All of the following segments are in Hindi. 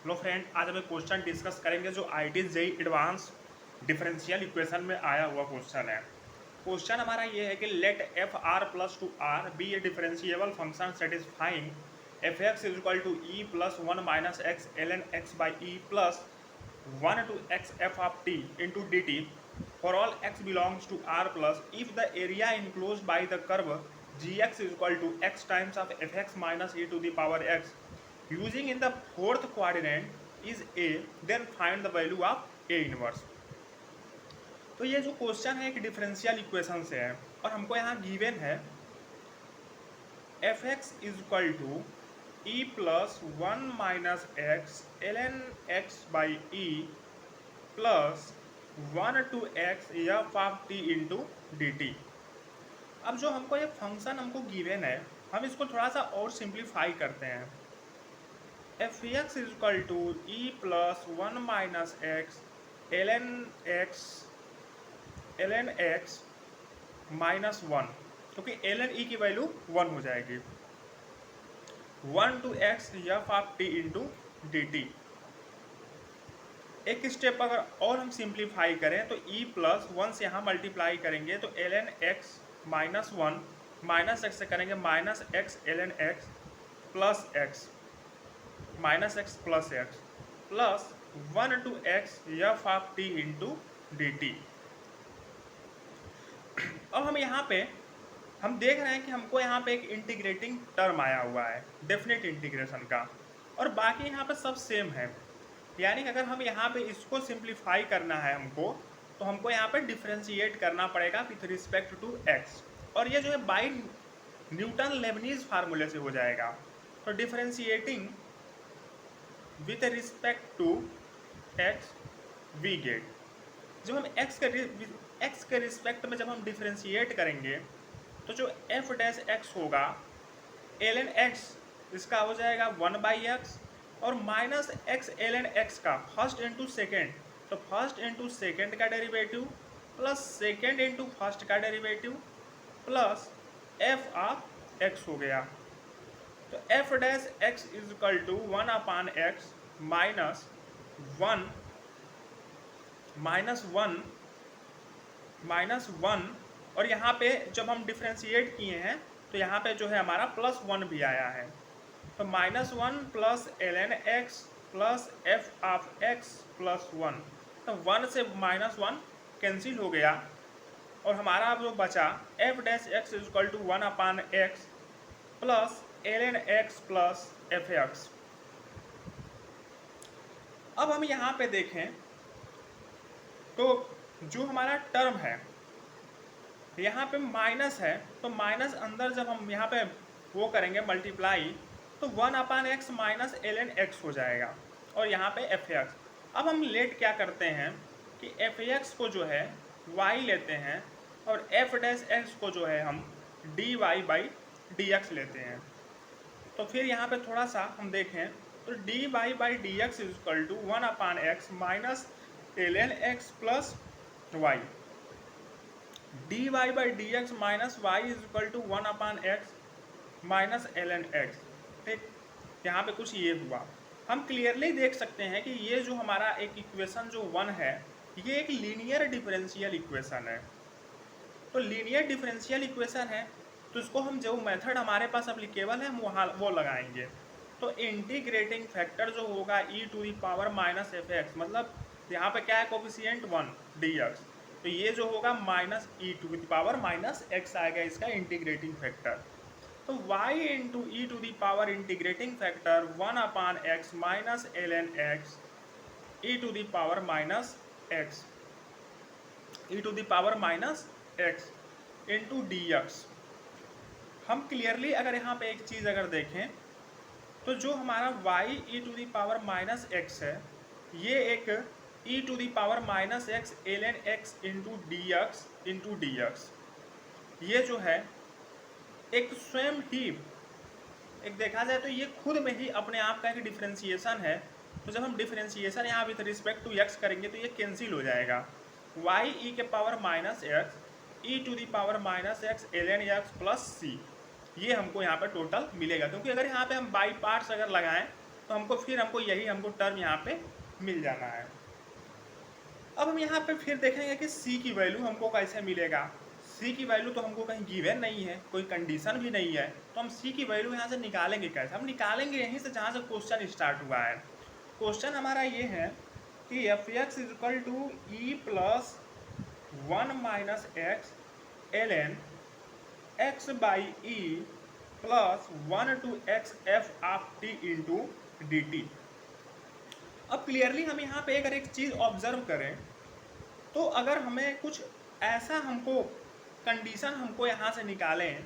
हेलो फ्रेंड, आज हम एक क्वेश्चन डिस्कस करेंगे जो IT JEE advance differential equation में आया हुआ क्वेश्चन है। क्वेश्चन हमारा ये है कि let f R plus to R be a differentiable function satisfying f x is equal to e plus one minus x l N x by e plus one to x f of t into d t for all x belongs to R plus if the area enclose by the curve g x is equal to x times of f x minus e to the power x using in the fourth quadrant is a, then find the value of a inverse। तो ये जो क्वेश्चन है एक डिफरेंशियल इक्वेशन से है और हमको यहाँ गिवन है f x is equal to e plus one minus x l N x by e plus one to x f of t into d t. अब जो हमको ये फंक्शन हमको गिवन है हम इसको थोड़ा सा और सिंप्लीफाई करते हैं। F x is equal to e plus one minus x l N x minus one, क्योंकि एल एन ई की वैल्यू वन हो जाएगी, one to x f of t into d t. एक स्टेप अगर और हम सिंप्लीफाई करें तो ई प्लस वन से यहाँ मल्टीप्लाई करेंगे तो l N x minus one minus x से करेंगे minus x l N x plus x minus x plus one to x f of t into d t. अब हम यहाँ पे हम देख रहे हैं कि हमको यहाँ पे एक इंटीग्रेटिंग टर्म आया हुआ है डेफिनेट इंटीग्रेशन का, और बाकी यहाँ पे सब सेम है। यानी कि अगर हम यहाँ पे इसको सिंप्लीफाई करना है हमको, तो हमको यहाँ पे डिफरेंशिएट करना पड़ेगा विथ रिस्पेक्ट टू एक्स, और ये जो है बाई न्यूटन लेबनीज फार्मूले से हो जाएगा। तो differentiating with respect to x we get, जब हम एक्स के रिस्पेक्ट में जब हम डिफरेंशिएट करेंगे तो जो एफ डैश एक्स होगा एल एन एक्स इसका हो जाएगा वन बाई एक्स, और minus x l N x का फर्स्ट इंटू सेकेंड, तो फर्स्ट इंटू सेकेंड का derivative plus second into first का derivative plus f of x हो गया। तो f dash x is equal to one upon x minus one, और यहाँ पे जब हम डिफ्रेंशिएट किए हैं तो यहाँ पे जो है हमारा प्लस वन भी आया है। तो minus one plus l N x plus f of x plus one, तो वन से माइनस वन कैंसिल हो गया, और हमारा अब जो बचा f dash x is equal to one upon x plus l N x plus f x. अब हम यहाँ पे देखें तो जो हमारा टर्म है यहाँ पे माइनस है, तो माइनस अंदर जब हम यहाँ पे वो करेंगे मल्टीप्लाई तो one upon x minus l N x हो जाएगा, और यहाँ पे एफ एक्स। अब हम लेट क्या करते हैं कि एफ एक्स को जो है वाई लेते हैं और एफ डैश एक्स को जो है हम d y by d x लेते हैं। तो फिर यहाँ पे थोड़ा सा हम देखें तो d y by d x is equal to one upon x minus l N x plus y, d y by d x minus y is equal to one upon x minus l N x. ठीक, यहाँ पे कुछ ये हुआ। हम क्लियरली देख सकते हैं कि ये जो हमारा एक इक्वेशन जो वन है ये एक लीनियर डिफरेंशियल इक्वेशन है। तो लीनियर डिफरेंशियल इक्वेशन है तो इसको हम जो मेथड हमारे पास अप्लीकेबल है हम वहाँ वो लगाएंगे। तो इंटीग्रेटिंग फैक्टर जो होगा e to the power minus f x, मतलब यहाँ पे क्या है कोफिशिएंट वन डी एक्स, तो ये जो होगा minus e to the power minus x आएगा इसका इंटीग्रेटिंग फैक्टर। तो y into e to the power integrating factor one upon x minus l N x e to the power minus x e to the power minus x into d x. हम क्लियरली अगर यहाँ पे एक चीज़ अगर देखें तो जो हमारा y e to the power minus x है ये एक e to the power minus x l N x into d x, ये जो है एक स्वयं ही एक देखा जाए तो ये खुद में ही अपने आप का एक डिफरेंशिएशन है। तो जब हम डिफरेंशिएशन यहाँ विथ रिस्पेक्ट टू एक्स करेंगे तो ये कैंसिल हो जाएगा, वाई ई के power minus x e to the power minus x l N x plus c, ये हमको यहाँ पे टोटल मिलेगा। क्योंकि अगर यहाँ पे हम बाई पार्ट्स अगर लगाएं तो हमको हमको टर्म यहाँ पे मिल जाना है। अब हम यहाँ पे फिर देखेंगे कि c की वैल्यू हमको कैसे मिलेगा। c की वैल्यू तो हमको कहीं गिवन नहीं है, कोई कंडीशन भी नहीं है, तो हम c की वैल्यू यहाँ से निकालेंगे कैसे? हम निकालेंगे यहीं से जहाँ से क्वेश्चन स्टार्ट हुआ है। क्वेश्चन हमारा ये है कि f x is equal to e plus 1 minus x l N x by e plus 1 to x f of t into d t. अब क्लियरली हम यहाँ पे अगर एक चीज़ ऑब्जर्व करें तो अगर हमें कुछ ऐसा हमको कंडीशन हमको यहाँ से निकालें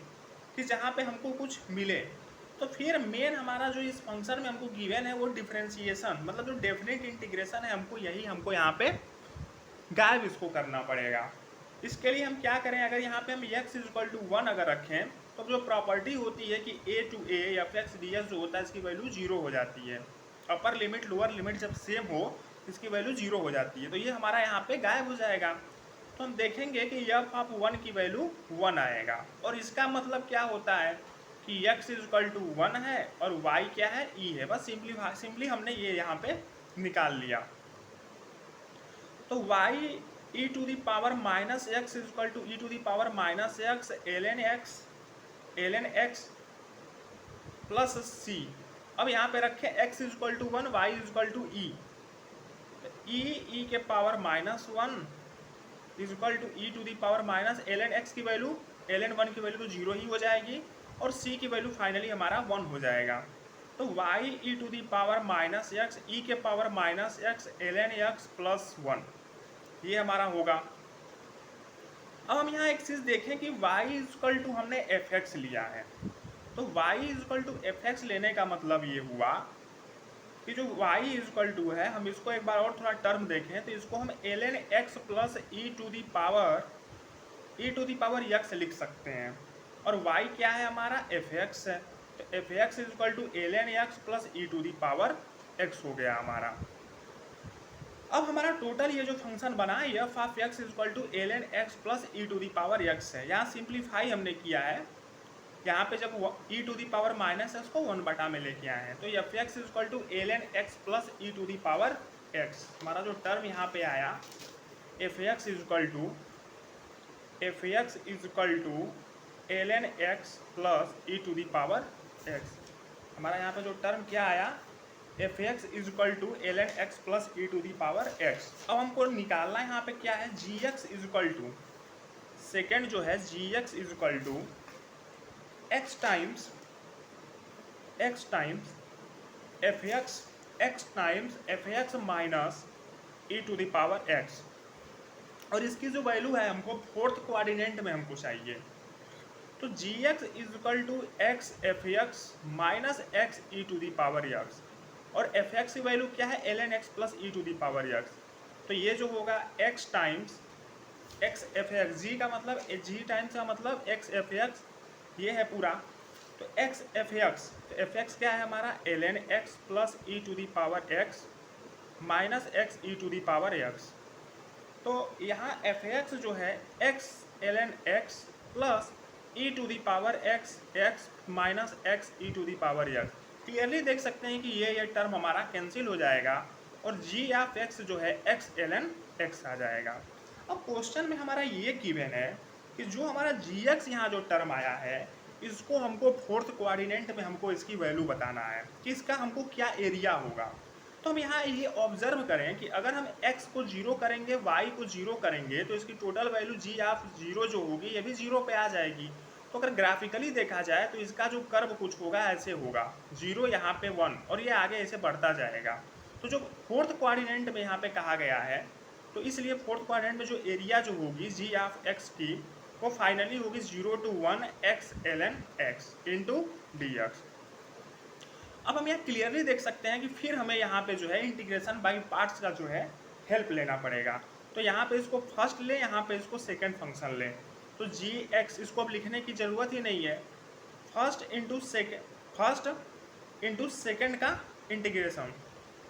कि जहाँ पे हमको कुछ मिले, तो फिर मेन हमारा जो इस फंक्शन में हमको गिवन है वो डिफरेंशिएशन, मतलब जो डेफिनेट इंटीग्रेशन है, हमको यहाँ पे गायब इसको करना पड़ेगा। इसके लिए हम क्या करें, अगर यहाँ पे हम x इक्वल टू 1 अगर रखें तो जो प्रॉपर्टी होती है कि a टू a या एफ डी एस जो होता है इसकी वैल्यू 0 हो जाती है। अपर लिमिट लोअर लिमिट जब सेम हो इसकी वैल्यू 0 हो जाती है, तो ये हमारा यहाँ पे गायब हो जाएगा। तो हम देखेंगे कि एफ ऑफ 1 की वैल्यू 1 आएगा, और इसका मतलब क्या होता है कि x इक्वल टू 1 है और y क्या है, e है। बस सिंपली हमने ये यहाँ पे निकाल लिया। तो y e to the power minus x equal to e to the power minus x l N x plus c. अब यहाँ पे रखें x equal to 1 y equal to e, e के power minus 1 equal to e to the power minus l N x की वैल्यू, एल एन 1 की वैल्यू तो 0 ही हो जाएगी, और c की वैल्यू फाइनली हमारा 1 हो जाएगा। तो y e to the power minus x e के power minus x l N x plus 1, ये हमारा होगा। अब हम यहाँ एक चीज़ देखें कि y इक्वल टू हमने एफ एक्स लिया है, तो y equal to f x लेने का मतलब ये हुआ कि जो y इक्वल टू है, हम इसको एक बार और थोड़ा टर्म देखें तो इसको हम l N x plus E to the power x लिख सकते हैं, और y क्या है हमारा एफ एक्स है, तो f x equal to L N x plus E to the power x हो गया हमारा। अब हमारा टोटल ये जो फंक्शन बना है f of x equal to L N x plus E to the power x है। यहाँ सिंप्लीफाई हमने किया है, यहाँ पे जब e to the power minus x को 1 बटा में लेके आए हैं, तो f x equal to L N x plus E to the power x, हमारा जो टर्म यहाँ पे आया F x equal to L N x plus E to the power x, हमारा यहाँ पे जो टर्म क्या आया F x equal to L N x plus E to the power एक्स। अब हमको निकालना है यहाँ पे क्या है, g x equal to, second जो है g x equal to x times f x minus e to the power x, और इसकी जो वैल्यू है हमको फोर्थ कोऑर्डिनेट में हमको चाहिए। तो जी x equal to x f x minus x e to the power x, और एफ एक्स की वैल्यू क्या है L N x plus E to the power x, तो ये जो होगा x times x f x, जी का मतलब जी टाइम्स का मतलब एक्स एफ एक्स, ये है पूरा, तो एक्स एफ एक्स, तो एफ एक्स क्या है हमारा l N x plus E to the power x minus x e to the power x. तो यहाँ एफ एक्स जो है x l N x plus E to the power x x minus x e to the power x, clearly देख सकते हैं कि ये टर्म हमारा कैंसिल हो जाएगा, और जी ऑफ एक्स जो है एक्स एल एन एक्स आ जाएगा। अब क्वेश्चन में हमारा ये गिवन है कि जो हमारा जी एक्स यहाँ जो टर्म आया है इसको हमको फोर्थ कोऑर्डिनेट में हमको इसकी वैल्यू बताना है कि इसका हमको क्या एरिया होगा। तो हम यहाँ ये ऑब्जर्व करें कि अगर हम x को 0 करेंगे y को 0 करेंगे तो इसकी टोटल वैल्यू जी ऑफ 0 जो होगी ये भी 0 पे आ जाएगी। तो अगर ग्राफिकली देखा जाए तो इसका जो कर्व कुछ होगा ऐसे होगा, 0 यहाँ पे 1 और ये आगे ऐसे बढ़ता जाएगा। तो जो फोर्थ कोऑर्डिनेट में यहाँ पे कहा गया है, तो इसलिए फोर्थ कोऑर्डिनेट में जो एरिया जो होगी जी ऑफ एक्स की वो फाइनली होगी 0 to 1 x l N x into d x. अब हम यहाँ क्लियरली देख सकते हैं कि फिर हमें यहाँ पे जो है इंटीग्रेशन बाय पार्ट्स का जो है हेल्प लेना पड़ेगा। तो यहाँ पे इसको फर्स्ट लें, यहाँ पे इसको सेकंड फंक्शन लें, तो जी एक्स इसको अब लिखने की ज़रूरत ही नहीं है, फर्स्ट इंटू सेकेंड का इंटीग्रेशन।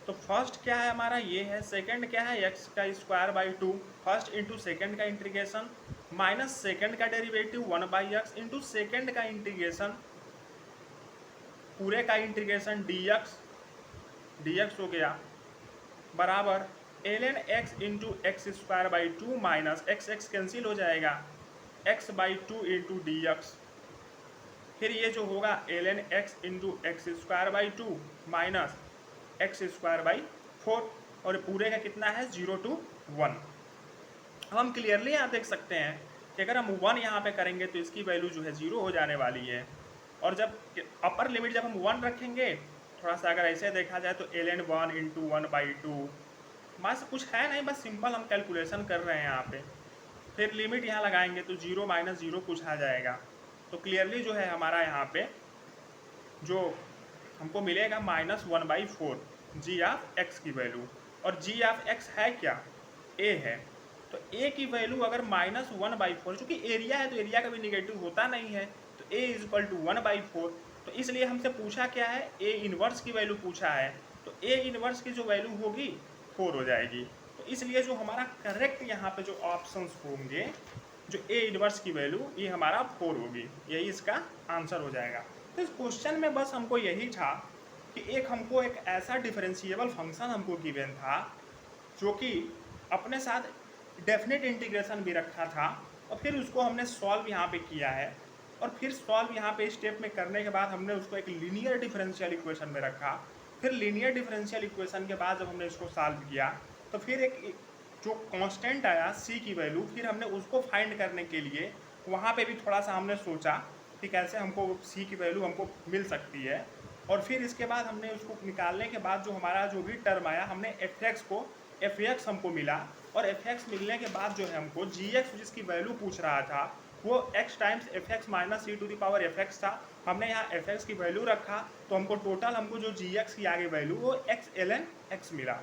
तो फर्स्ट क्या है हमारा ये है, सेकंड क्या है एक्स का square by 2, first into second का इंटीग्रेशन माइनस सेकेंड का derivative 1 by x into second का इंटीग्रेशन पूरे का इंटीग्रेशन डी एक्स dx हो गया बराबर ln x into x square by two minus x cancel हो जाएगा x by two into d x. फिर ये जो होगा ln x into x square by two minus x square by four, और पूरे का कितना है 0 to 1। अब हम क्लियरली यहाँ देख सकते हैं कि अगर हम 1 यहाँ पे करेंगे तो इसकी वैल्यू जो है 0 हो जाने वाली है, और जब अपर लिमिट जब हम 1 रखेंगे, थोड़ा सा अगर ऐसे देखा जाए तो ln 1 इंटू 1/2, बस कुछ है नहीं, बस सिंपल हम कैलकुलेशन कर रहे हैं यहाँ पे। फिर लिमिट यहाँ लगाएंगे तो 0 माइनस 0 कुछ आ जाएगा, तो क्लियरली जो है हमारा यहाँ पे जो हमको मिलेगा -1/4 जी ऑफ एक्स की वैल्यू, और जी ऑफ एक्स है क्या, ए है, तो ए की वैल्यू अगर -1/4, चूँकि एरिया है तो एरिया का भी निगेटिव होता नहीं है, तो ए इज इक्वल टू 1/4, तो इसलिए हमसे पूछा क्या है, ए इनवर्स की वैल्यू पूछा है, तो ए इनवर्स की जो वैल्यू होगी 4 हो जाएगी। तो इसलिए जो हमारा करेक्ट यहाँ पे जो ऑप्शंस होंगे, जो ए इनवर्स की वैल्यू ये हमारा 4 होगी, यही इसका आंसर हो जाएगा। तो इस क्वेश्चन में बस हमको यही था कि हमको एक ऐसा डिफरेंशिएबल फंक्शन हमको गिवन था जो कि अपने साथ डेफिनेट इंटीग्रेशन भी रखा था, और फिर उसको हमने सॉल्व यहाँ पे किया है, और फिर सॉल्व यहाँ पे स्टेप में करने के बाद हमने उसको एक लीनियर डिफरेंशियल इक्वेशन में रखा। फिर लीनियर डिफरेंशियल इक्वेशन के बाद जब हमने इसको सॉल्व किया तो फिर एक जो कांस्टेंट आया सी की वैल्यू, फिर हमने उसको फाइंड करने के लिए वहाँ पे भी थोड़ा सा हमने सोचा कि कैसे हमको सी की वैल्यू हमको मिल सकती है, और फिर इसके बाद हमने उसको निकालने के बाद जो हमारा जो भी टर्म आया, हमने एफ एक्स को एफ एक्स हमको मिला, और एफ एक्स मिलने के बाद जो है हमको जी एक्स जिसकी वैल्यू पूछ रहा था वो x times f x minus e to the power f x था, हमने यहाँ एफ एक्स की वैल्यू रखा, तो हमको टोटल हमको जो जी एक्स की आगे वैल्यू वो एक्स ln x मिला।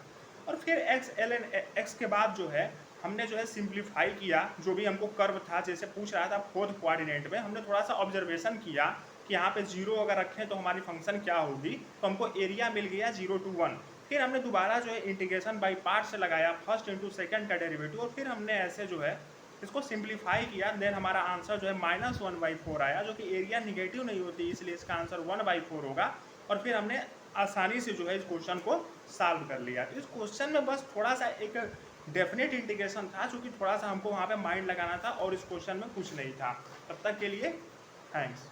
और फिर एक्स ln x के बाद जो है हमने जो है सिंप्लीफाई किया, जो भी हमको कर्व था जैसे पूछ रहा था फोर्थ कोऑर्डिनेट में, हमने थोड़ा सा ऑब्जर्वेशन किया कि यहाँ पे 0 अगर रखें तो हमारी फंक्शन क्या होगी, तो हमको एरिया मिल गया 0 to 1। फिर हमने दोबारा जो है इंटीग्रेशन बाई पार्ट से लगाया, फर्स्ट इंटू सेकेंड का डेरिवेटिव, और फिर हमने ऐसे जो है इसको सिंप्लीफाई किया, देन हमारा आंसर जो है -1/4 आया, जो कि एरिया निगेटिव नहीं होती इसलिए इसका आंसर 1/4 होगा। और फिर हमने आसानी से जो है इस क्वेश्चन को सॉल्व कर लिया। इस क्वेश्चन में बस थोड़ा सा एक डेफिनेट इंटीग्रेशन था, चूँकि थोड़ा सा हमको वहाँ पे माइंड लगाना था, और इस क्वेश्चन में कुछ नहीं था। तब तक के लिए थैंक्स।